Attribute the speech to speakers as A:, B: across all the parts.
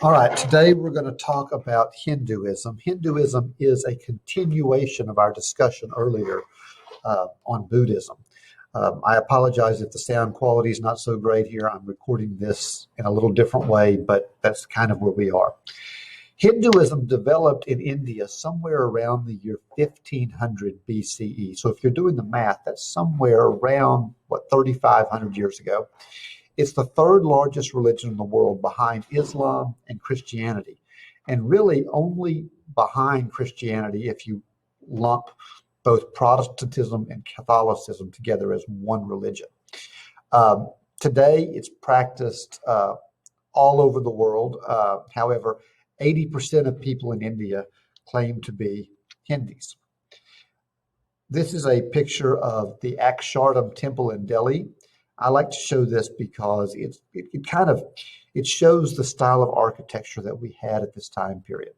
A: All right, today we're going to talk about Hinduism. Hinduism is a continuation of our discussion earlier on Buddhism. I apologize if the sound quality is not so great here. I'm recording this in a little different way, but that's kind of where we are. Hinduism developed in India somewhere around the year 1500 BCE. So if you're doing the math, that's somewhere around, 3,500 years ago. It's the third largest religion in the world behind Islam and Christianity, and really only behind Christianity if you lump both Protestantism and Catholicism together as one religion. Today, it's practiced all over the world. However, 80% of people in India claim to be Hindus. This is a picture of the Akshardham Temple in Delhi. I like to show this because it shows the style of architecture that we had at this time period.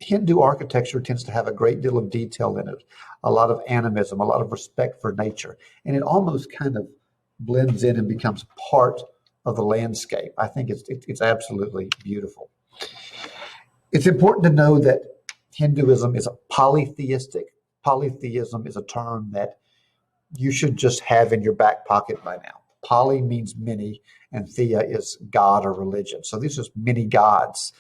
A: Hindu architecture tends to have a great deal of detail in it, a lot of animism, a lot of respect for nature, and it almost kind of blends in and becomes part of the landscape. I think it's absolutely beautiful. It's important to know that Hinduism is a polytheistic. Polytheism is a term that you should just have in your back pocket by now. Poly means many, and thea is God or religion. So these are many gods.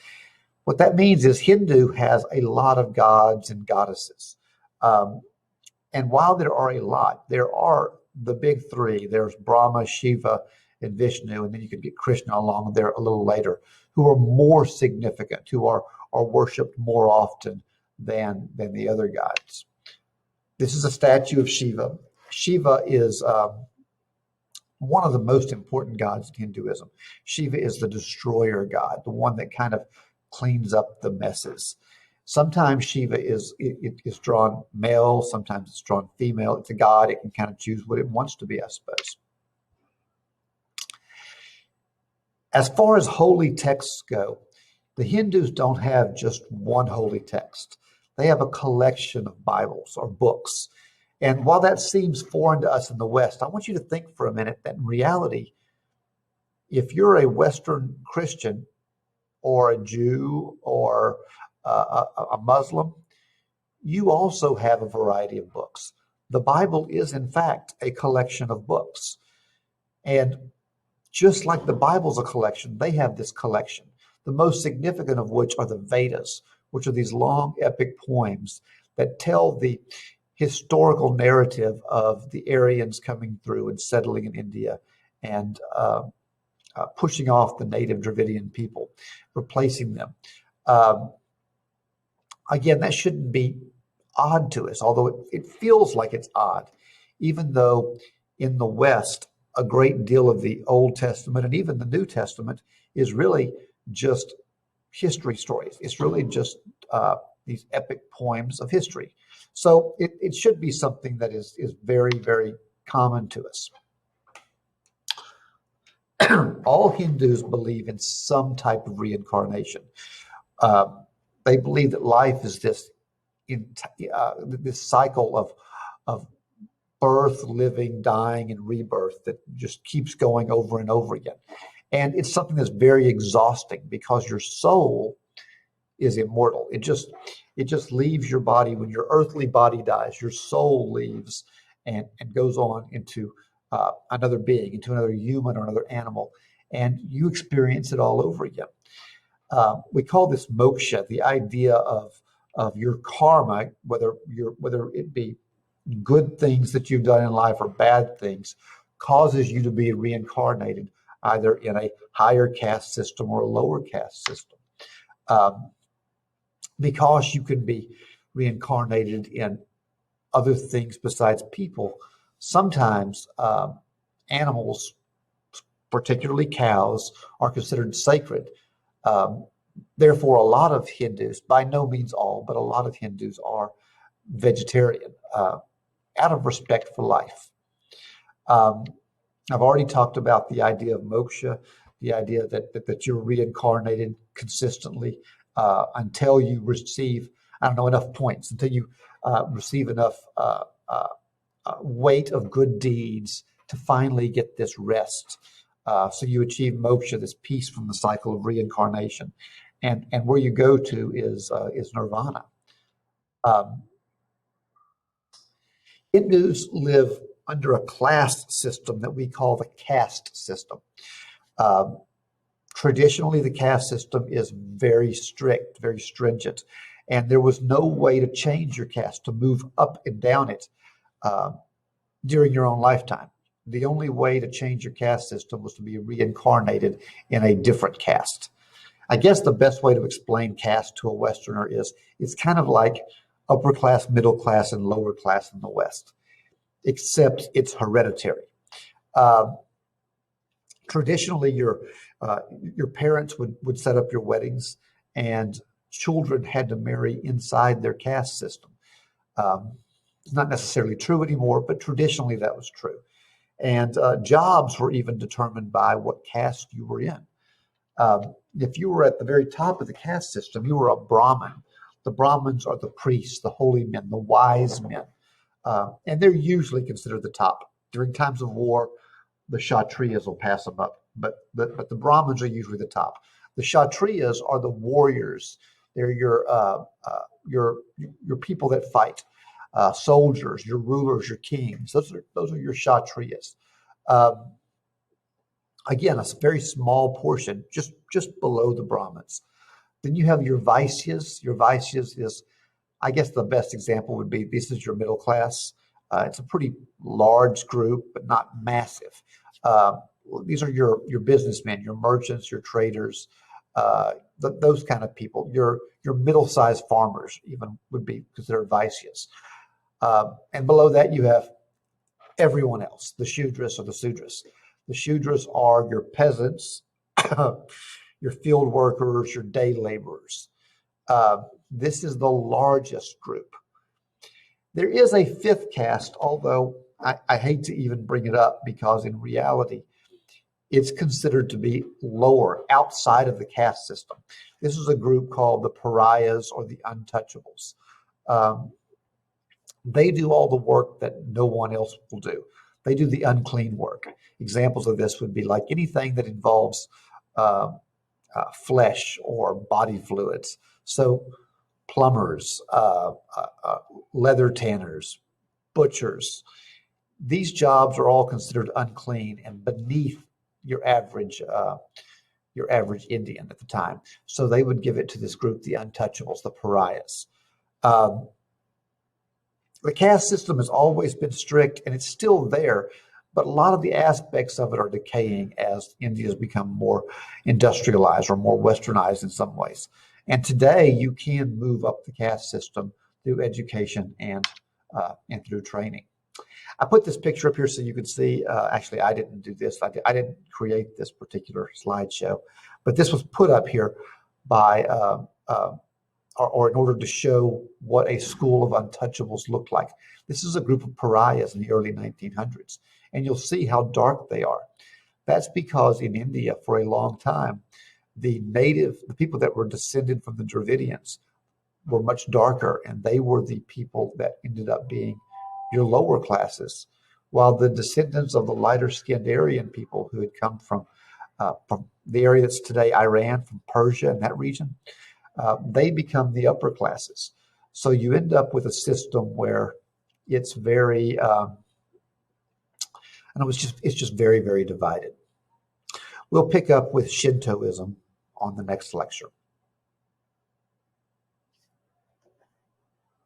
A: What that means is Hindu has a lot of gods and goddesses. And while there are a lot, there are the big three. There's Brahma, Shiva, and Vishnu, and then you can get Krishna along there a little later, who are more significant, who are worshipped more often than the other gods. This is a statue of Shiva. Shiva is one of the most important gods in Hinduism. Shiva is the destroyer god, the one that kind of cleans up the messes. Sometimes Shiva is drawn male, sometimes it's drawn female. It's a god. It can kind of choose what it wants to be, I suppose. As far as holy texts go, the Hindus don't have just one holy text. They have a collection of Bibles or books. And while that seems foreign to us in the West, I want you to think for a minute that in reality, if you're a Western Christian or a Jew or a Muslim, you also have a variety of books. The Bible is, in fact, a collection of books. And just like the Bible's a collection, they have this collection, the most significant of which are the Vedas, which are these long epic poems that tell the historical narrative of the Aryans coming through and settling in India and pushing off the native Dravidian people, replacing them. Again, that shouldn't be odd to us, although it feels like it's odd, even though in the West, a great deal of the Old Testament and even the New Testament is really just history stories. It's really just these epic poems of history. So it should be something that is very, very common to us. All Hindus believe in some type of reincarnation. They believe that life is this cycle of birth, living, dying, and rebirth that just keeps going over and over again. And it's something that's very exhausting because your soul is immortal. It just leaves your body. When your earthly body dies, your soul leaves and goes on into another being, into another human or another animal, and you experience it all over again. We call this moksha, the idea of your karma, whether it be good things that you've done in life or bad things, causes you to be reincarnated either in a higher caste system or a lower caste system. Because you can be reincarnated in other things besides people, sometimes animals, particularly cows, are considered sacred. Therefore, a lot of Hindus, by no means all, but a lot of Hindus are vegetarian out of respect for life. I've already talked about the idea of moksha, the idea that you're reincarnated consistently until you receive, enough points, until you receive enough weight of good deeds to finally get this rest So you achieve moksha, this peace from the cycle of reincarnation, and where you go to is nirvana. Um, Hindus live under a class system that we call the caste system. Um, Traditionally, the caste system is very strict, very stringent, and there was no way to change your caste, to move up and down it uh, during your own lifetime. The only way to change your caste system was to be reincarnated in a different caste. I guess the best way to explain caste to a Westerner is it's kind of like upper class, middle class, and lower class in the West, except it's hereditary. Uh, Traditionally, your parents would set up your weddings, and children had to marry inside their caste system. Um, it's not necessarily true anymore, but traditionally that was true. And jobs were even determined by what caste you were in. If you were at the very top of the caste system, you were a Brahmin. The Brahmins are the priests, the holy men, the wise men, and they're usually considered the top. During times of war, the Kshatriyas will pass them up, but the Brahmins are usually the top. The Kshatriyas are the warriors. They're your people that fight, soldiers, your rulers, your kings. Those are your Kshatriyas. Um, Again, a very small portion, just below the Brahmins. Then you have your Vaisyas. Your Vaisyas is, I guess, the best example would be this is your middle class. It's a pretty large group, but not massive. Uh, these are your businessmen, your merchants, your traders, those kind of people. Your middle-sized farmers even would be considered Vaisyas. And below that, you have everyone else, the Shudras or the Sudras. The Shudras are your peasants, your field workers, your day laborers. This is the largest group. There is a fifth caste, although I hate to even bring it up because in reality, it's considered to be lower outside of the caste system. This is a group called the pariahs or the untouchables. Um, they do all the work that no one else will do. They do the unclean work. Examples of this would be like anything that involves uh, flesh or body fluids. So plumbers, leather tanners, butchers. These jobs are all considered unclean and beneath your average Indian at the time. So they would give it to this group, the untouchables, the pariahs. Um, the caste system has always been strict and it's still there, but a lot of the aspects of it are decaying as India has become more industrialized or more westernized in some ways. And today you can move up the caste system through education and through training. I put this picture up here so you can see. Actually, I didn't do this. I didn't create this particular slideshow, but this was put up here by or in order to show what a school of untouchables looked like. This is a group of pariahs in the early 1900s, and you'll see how dark they are. That's because in India, for a long time, the people that were descended from the Dravidians were much darker, and they were the people that ended up being your lower classes, while the descendants of the lighter-skinned Aryan people who had come from the area that's today Iran, from Persia and that region, they become the upper classes. So you end up with a system where it's very, and it's just very, very divided. We'll pick up with Shintoism on the next lecture.